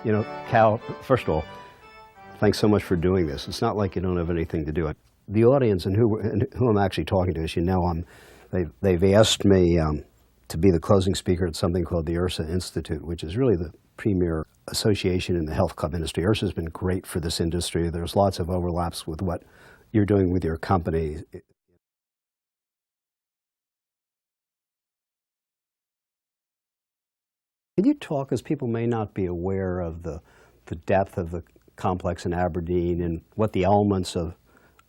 You know, Cal, first of all, thanks so much for doing this. It's not like you don't have anything to do. The audience and who I'm actually talking to, as you know, they've asked me to be the closing speaker at something called the IHRSA Institute, which is really the premier association in the health club industry. IHRSA has been great for this industry. There's lots of overlaps with what you're doing with your company. Can you talk, as people may not be aware of the depth of the complex in Aberdeen and what the elements of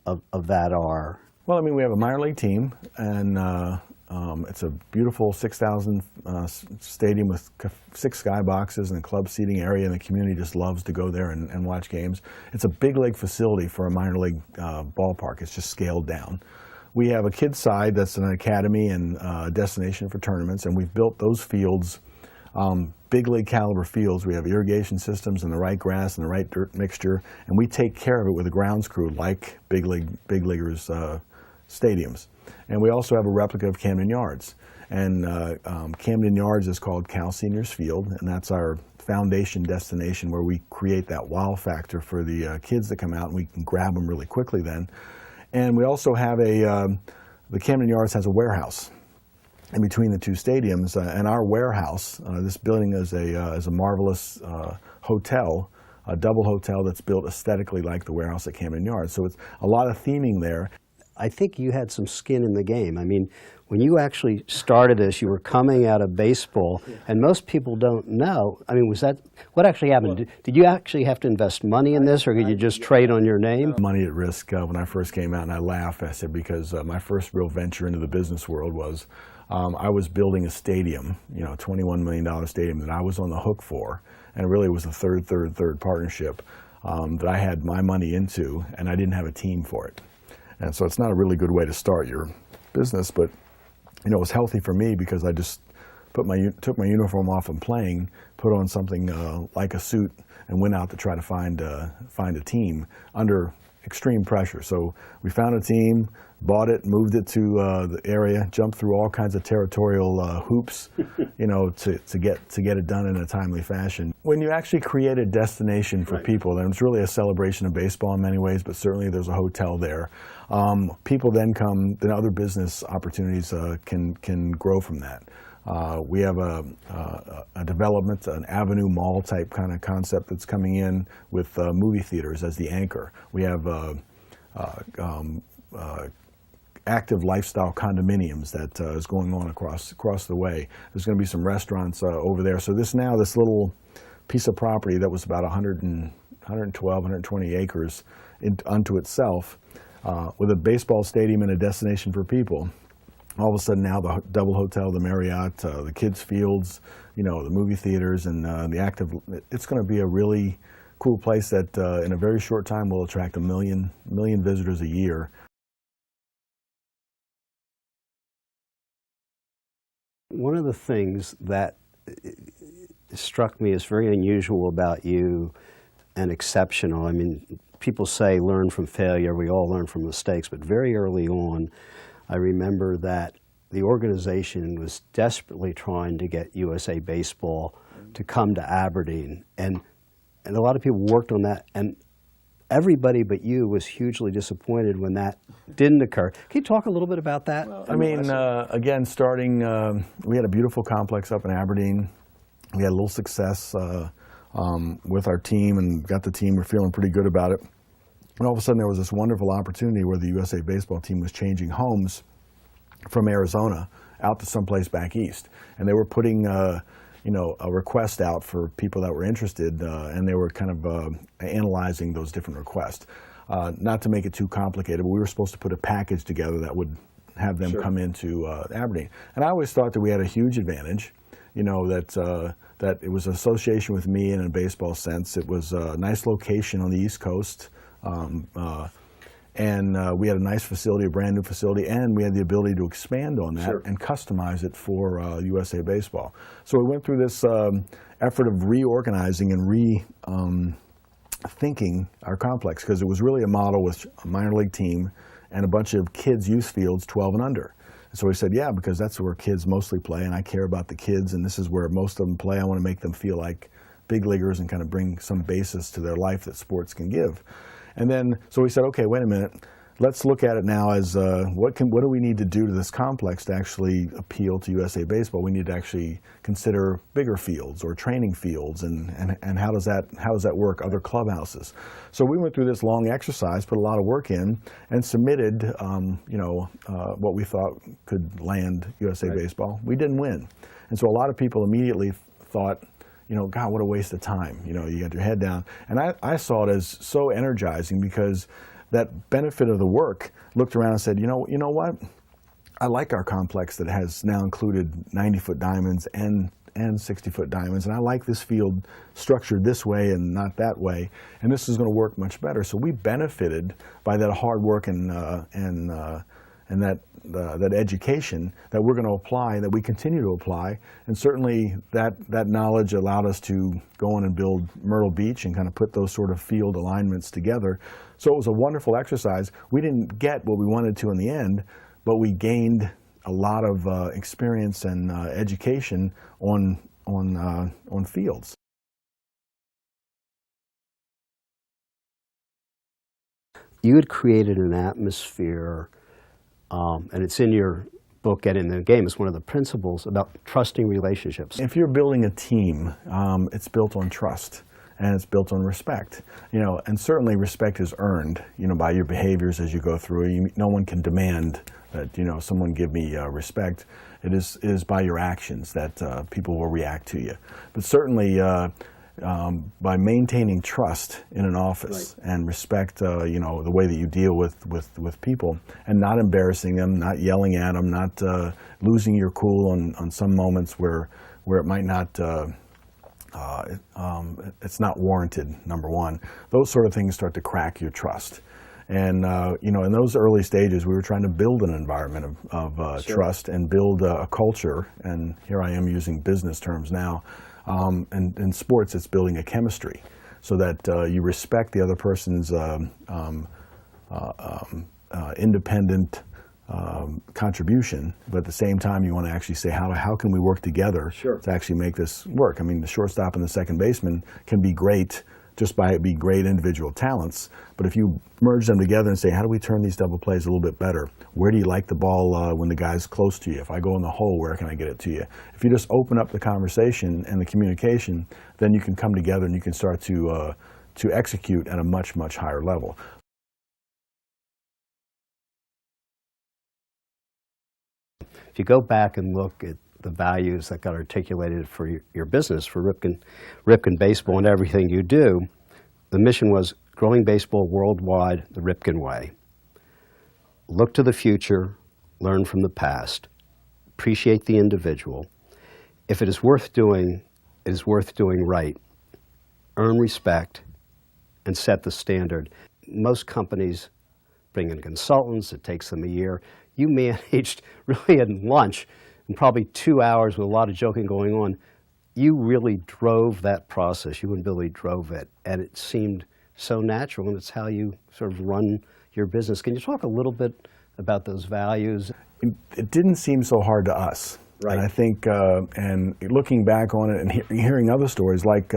that are? Well, I mean, we have a minor league team, and it's a beautiful 6,000 stadium with 6 skyboxes and a club seating area, and the community just loves to go there and watch games. It's a big league facility for a minor league ballpark. It's just scaled down. We have a kids side that's an academy and destination for tournaments, and we've built those fields, big league caliber fields. We have irrigation systems and the right grass and the right dirt mixture, and we take care of it with a grounds crew like big leaguers stadiums. And we also have a replica of Camden Yards. And Camden Yards is called Cal Seniors Field, and that's our foundation destination where we create that wow factor for the kids that come out, and we can grab them really quickly then. And we also have the Camden Yards has a warehouse in between the 2 stadiums, and our warehouse, this building is a marvelous hotel, a double hotel that's built aesthetically like the warehouse at Camden Yards. So it's a lot of theming there. I think you had some skin in the game. I mean, when you actually started this, you were coming out of baseball, and most people don't know. I mean, what actually happened? Did you actually have to invest money in this, or could you just trade on your name? Money at risk when I first came out, and I laugh. I said, because my first real venture into the business world was I was building a stadium, you know, a $21 million stadium that I was on the hook for, and it really was a third partnership that I had my money into, and I didn't have a team for it. And so it's not a really good way to start your business, but you know, it was healthy for me because I just took my uniform off and playing, put on something like a suit, and went out to try to find a team under extreme pressure. So we found a team, bought it, moved it to the area, jumped through all kinds of territorial hoops, you know, to get it done in a timely fashion. When you actually create a destination for people, then it's really a celebration of baseball in many ways, but certainly there's a hotel there. People then come, then other business opportunities can grow from that. We have a development, an Avenue Mall type kind of concept that's coming in with movie theaters as the anchor. We have active lifestyle condominiums that is going on across the way. There's going to be some restaurants over there. So this little piece of property that was about 120 acres unto itself, with a baseball stadium and a destination for people. All of a sudden now the double hotel, the Marriott, the kids' fields, you know, the movie theaters, and the active. It's going to be a really cool place that in a very short time will attract 1 million visitors a year. One of the things that struck me as very unusual about you and exceptional, I mean, people say learn from failure, we all learn from mistakes, but very early on, I remember that the organization was desperately trying to get USA Baseball to come to Aberdeen, and a lot of people worked on that, and everybody but you was hugely disappointed when that didn't occur. Can you talk a little bit about that? Well, I mean, again, we had a beautiful complex up in Aberdeen. We had a little success with our team and got the team. We're feeling pretty good about it. And all of a sudden there was this wonderful opportunity where the USA Baseball team was changing homes from Arizona out to someplace back east. And they were putting you know, a request out for people that were interested, and they were kind of analyzing those different requests. Not to make it too complicated, but we were supposed to put a package together that would have them come into Aberdeen. And I always thought that we had a huge advantage, you know, that it was an association with me in a baseball sense. It was a nice location on the East Coast. And we had a nice facility, a brand new facility, and we had the ability to expand on that and customize it for USA Baseball. So we went through this effort of reorganizing and rethinking our complex, because it was really a model with a minor league team and a bunch of kids' youth fields, 12 and under. And so we said, yeah, because that's where kids mostly play, and I care about the kids, and this is where most of them play. I want to make them feel like big leaguers and kind of bring some basis to their life that sports can give. And then, so we said, okay, wait a minute. Let's look at it now as what do we need to do to this complex to actually appeal to USA Baseball? We need to actually consider bigger fields or training fields, and how does that work? Other clubhouses. So we went through this long exercise, put a lot of work in, and submitted what we thought could land USA Baseball. We didn't win, and so a lot of people immediately thought, God, what a waste of time. You got your head down, and I saw it as so energizing because that benefit of the work looked around and said, you know what? I like our complex that has now included 90-foot diamonds and 60-foot diamonds, and I like this field structured this way and not that way, and this is going to work much better. So we benefited by that hard work and that education that we're going to apply, that we continue to apply, and certainly that knowledge allowed us to go on and build Myrtle Beach and kind of put those sort of field alignments together. So it was a wonderful exercise. We didn't get what we wanted to in the end, but we gained a lot of experience and education on fields. You had created an atmosphere, and it's in your book, Get in the Game. It's one of the principles about trusting relationships. If you're building a team, it's built on trust. And it's built on respect, and certainly respect is earned, by your behaviors as you go through. No one can demand that, someone give me respect. It is by your actions that people will react to you. But certainly by maintaining trust in an office and respect, the way that you deal with people, and not embarrassing them, not yelling at them, not losing your cool on some moments where it might not. It's not warranted, number one. Those sort of things start to crack your trust. And, in those early stages, we were trying to build an environment of trust and build a culture. And here I am using business terms now. And in sports, it's building a chemistry so that you respect the other person's independent contribution, but at the same time you want to actually say, how can we work together to actually make this work? I mean, the shortstop and the second baseman can be great just by being great individual talents, but if you merge them together and say, how do we turn these double plays a little bit better? Where do you like the ball when the guy's close to you? If I go in the hole, where can I get it to you? If you just open up the conversation and the communication, then you can come together and you can start to execute at a much, much higher level. If you go back and look at the values that got articulated for your business, for Ripken Baseball and everything you do, the mission was growing baseball worldwide the Ripken way. Look to the future, learn from the past, appreciate the individual. If it is worth doing, it is worth doing right. Earn respect and set the standard. Most companies bring in consultants, it takes them a year. You managed really at lunch, in probably 2 hours with a lot of joking going on, you really drove that process. You and Billy drove it, and it seemed so natural, and it's how you sort of run your business. Can you talk a little bit about those values? It didn't seem so hard to us. Right. And I think, and looking back on it and hearing other stories, like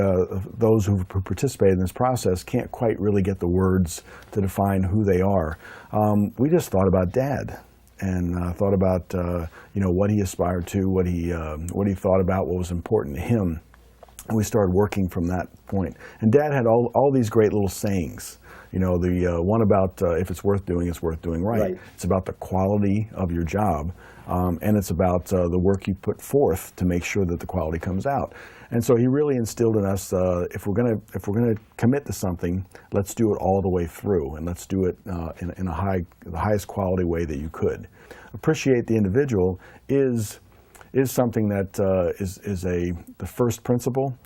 those who participated in this process can't quite really get the words to define who they are. We just thought about Dad. And thought about what he aspired to, what he thought about, what was important to him, and we started working from that point. And Dad had all these great little sayings. The one about if it's worth doing right. It's about the quality of your job, and it's about the work you put forth to make sure that the quality comes out. And so he really instilled in us, if we're gonna commit to something, let's do it all the way through, and let's do it in the highest quality way that you could. Appreciate the individual is something that is the first principle,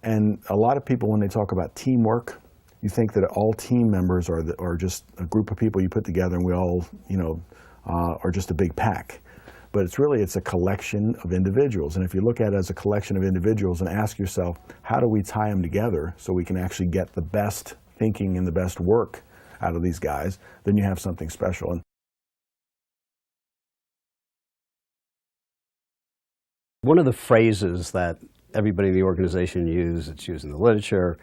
and a lot of people, when they talk about teamwork, you think that all team members are just a group of people you put together, and we all are just a big pack. But it's a collection of individuals. And if you look at it as a collection of individuals and ask yourself, how do we tie them together so we can actually get the best thinking and the best work out of these guys, then you have something special. And one of the phrases that everybody in the organization it's used in the literature,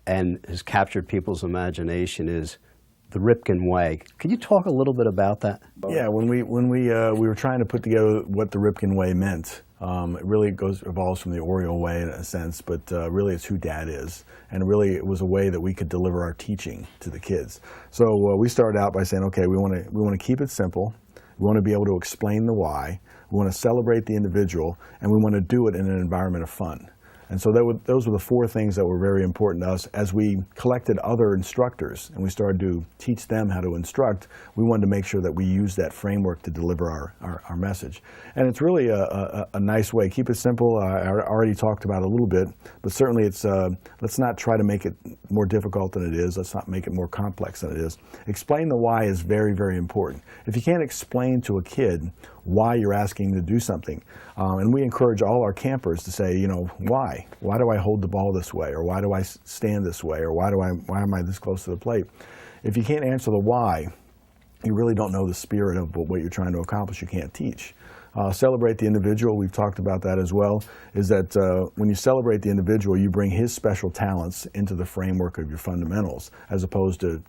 and has captured people's imagination is the Ripken way. Could you talk a little bit about that? Yeah, when we were trying to put together what the Ripken way meant, it really evolves from the Oreo way in a sense, but really it's who Dad is, and really it was a way that we could deliver our teaching to the kids. So we started out by saying, okay, we want to keep it simple. We want to be able to explain the why. We want to celebrate the individual, and we want to do it in an environment of fun. And so those were the four things that were very important to us. As we collected other instructors and we started to teach them how to instruct, we wanted to make sure that we used that framework to deliver our message. And it's really a nice way. Keep it simple. I already talked about it a little bit, but certainly it's let's not try to make it more difficult than it is. Let's not make it more complex than it is. Explain the why is very, very important. If you can't explain to a kid why you're asking to do something, and we encourage all our campers to say, you know, why? Why do I hold the ball this way? Or why do I stand this way? Or why am I this close to the plate? If you can't answer the why, you really don't know the spirit of what you're trying to accomplish. You can't teach. Celebrate the individual, we've talked about that as well, is that when you celebrate the individual, you bring his special talents into the framework of your fundamentals, as opposed to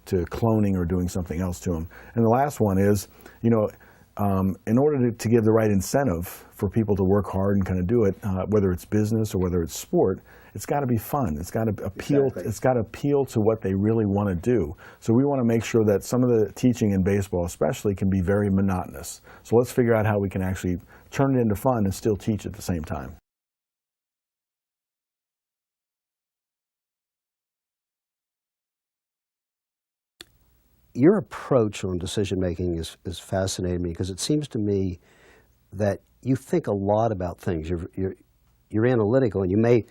cloning or doing something else to him. And the last one is, you know, in order to give the right incentive for people to work hard and kind of do it, whether it's business or whether it's sport, it's got to be fun. It's got to appeal. Exactly. It's got to appeal to what they really want to do. So we want to make sure that some of the teaching in baseball, especially, can be very monotonous. So let's figure out how we can actually turn it into fun and still teach at the same time. Your approach on decision making is fascinating me, because it seems to me that you think a lot about things. You're analytical, and you may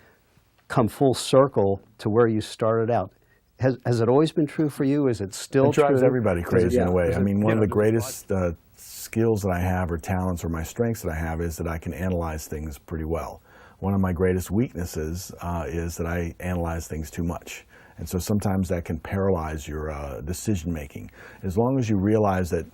come full circle to where you started out. Has it always been true for you? Is it still true? It drives everybody crazy in a way. I mean, one of the greatest skills that I have, or talents, or my strengths that I have, is that I can analyze things pretty well. One of my greatest weaknesses is that I analyze things too much. And so sometimes that can paralyze your decision making. As long as you realize that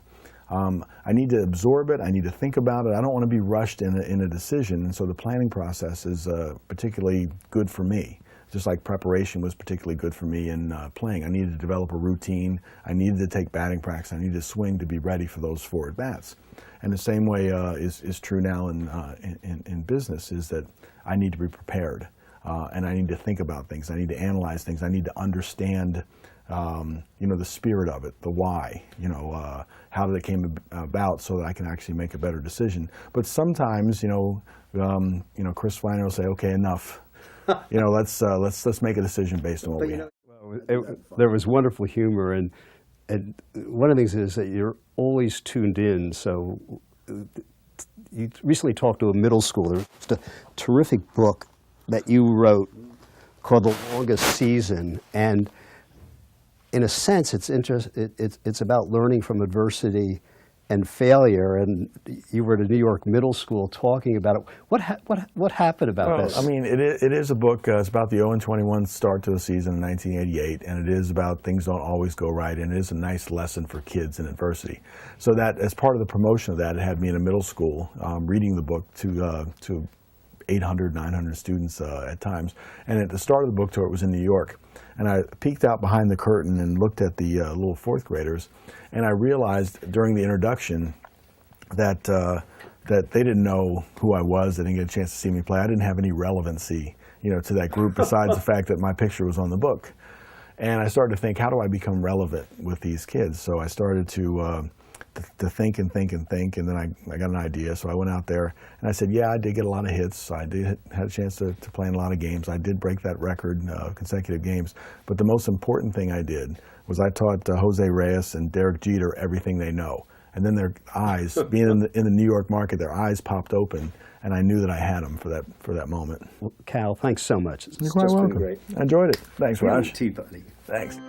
I need to absorb it, I need to think about it, I don't want to be rushed in a decision. And so the planning process is particularly good for me. Just like preparation was particularly good for me in playing. I needed to develop a routine, I needed to take batting practice, I needed to swing to be ready for those 4 at-bats. And the same way is true now in business, is that I need to be prepared. And I need to think about things. I need to analyze things. I need to understand, you know, the spirit of it, the why. You know, how did it came about, so that I can actually make a better decision. But sometimes, you know, Chris Feiner will say, "Okay, enough. You know, let's make a decision based on what we have." There was wonderful humor, and one of the things is that you're always tuned in. So you recently talked to a middle schooler. It's a terrific book that you wrote called The Longest Season, and in a sense it's about learning from adversity and failure, and you were at a New York middle school talking about it. What happened about this? I mean, it is a book. It's about the 0-21 start to the season in 1988, and it is about things don't always go right, and it is a nice lesson for kids in adversity. So that, as part of the promotion of that, it had me in a middle school reading the book to 800, 900 students at times. And at the start of the book tour, it was in New York. And I peeked out behind the curtain and looked at the little 4th graders. And I realized during the introduction that they didn't know who I was. They didn't get a chance to see me play. I didn't have any relevancy, you know, to that group besides the fact that my picture was on the book. And I started to think, how do I become relevant with these kids? So I started to think and think and think, and then I got an idea. So I went out there and I said, yeah, I did get a lot of hits. I had a chance to play in a lot of games. I did break that record, consecutive games. But the most important thing I did was I taught Jose Reyes and Derek Jeter everything they know. And then their eyes, being in the New York market, their eyes popped open, and I knew that I had them for that moment. Well, Cal, thanks so much. You're quite welcome. Great. I enjoyed it. Thanks, Raj. Tea, buddy. Thanks.